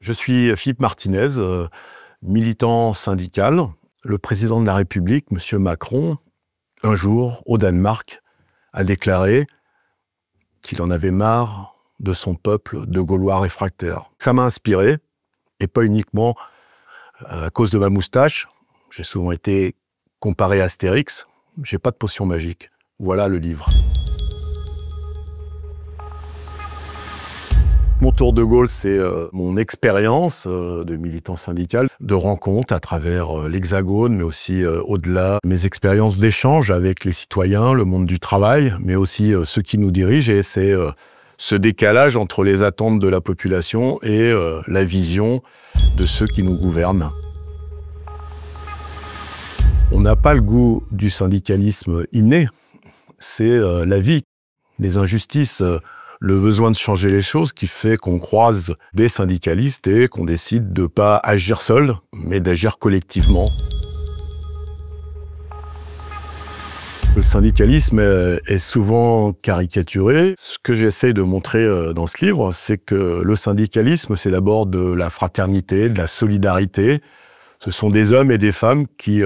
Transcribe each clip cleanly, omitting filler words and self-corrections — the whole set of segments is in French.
Je suis Philippe Martinez, militant syndical. Le président de la République, M. Macron, un jour, au Danemark, a déclaré qu'il en avait marre de son peuple de Gaulois réfractaires. Ça m'a inspiré, et pas uniquement à cause de ma moustache. J'ai souvent été comparé à Astérix. J'ai pas de potion magique. Voilà le livre. Mon tour de Gaulle, c'est mon expérience de militant syndical, de rencontres à travers l'Hexagone, mais aussi au-delà, mes expériences d'échange avec les citoyens, le monde du travail, mais aussi ceux qui nous dirigent. Et c'est ce décalage entre les attentes de la population et la vision de ceux qui nous gouvernent. On n'a pas le goût du syndicalisme inné, c'est la vie, les injustices, le besoin de changer les choses qui fait qu'on croise des syndicalistes et qu'on décide de ne pas agir seul, mais d'agir collectivement. Le syndicalisme est souvent caricaturé. Ce que j'essaie de montrer dans ce livre, c'est que le syndicalisme, c'est d'abord de la fraternité, de la solidarité. Ce sont des hommes et des femmes qui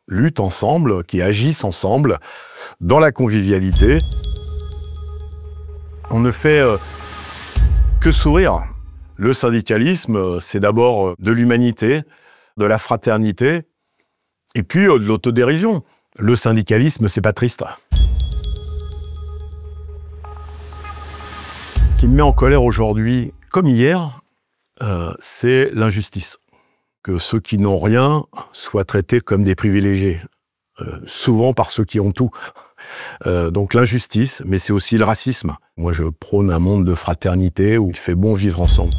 luttent ensemble, qui agissent ensemble, dans la convivialité. On ne fait que sourire. Le syndicalisme, c'est d'abord de l'humanité, de la fraternité, et puis de l'autodérision. Le syndicalisme, c'est pas triste. Ce qui me met en colère aujourd'hui, comme hier, c'est l'injustice. Que ceux qui n'ont rien soient traités comme des privilégiés, souvent par ceux qui ont tout. Donc l'injustice, mais c'est aussi le racisme. Moi, je prône un monde de fraternité où il fait bon vivre ensemble.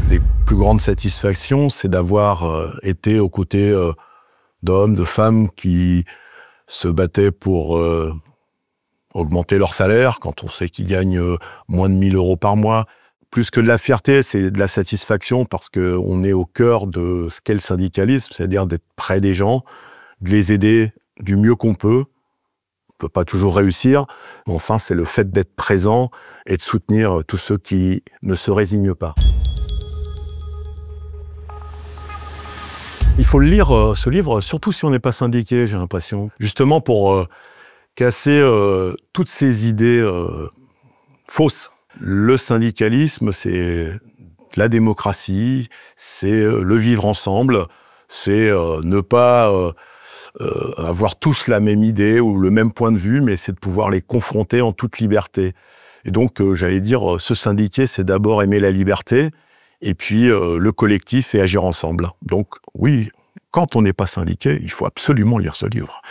Les plus grandes satisfactions, c'est d'avoir été aux côtés d'hommes, de femmes qui se battaient pour augmenter leur salaire quand on sait qu'ils gagnent moins de 1 000 € par mois. Plus que de la fierté, c'est de la satisfaction parce qu'on est au cœur de ce qu'est le syndicalisme, c'est-à-dire d'être près des gens, de les aider du mieux qu'on peut. On ne peut pas toujours réussir, mais enfin, c'est le fait d'être présent et de soutenir tous ceux qui ne se résignent pas. Il faut le lire, ce livre, surtout si on n'est pas syndiqué, j'ai l'impression. Justement pour casser toutes ces idées fausses. Le syndicalisme, c'est la démocratie, c'est le vivre ensemble, c'est ne pas avoir tous la même idée ou le même point de vue, mais c'est de pouvoir les confronter en toute liberté. Et donc, j'allais dire, se syndiquer, c'est d'abord aimer la liberté, et puis le collectif et agir ensemble. Donc, oui, quand on n'est pas syndiqué, il faut absolument lire ce livre.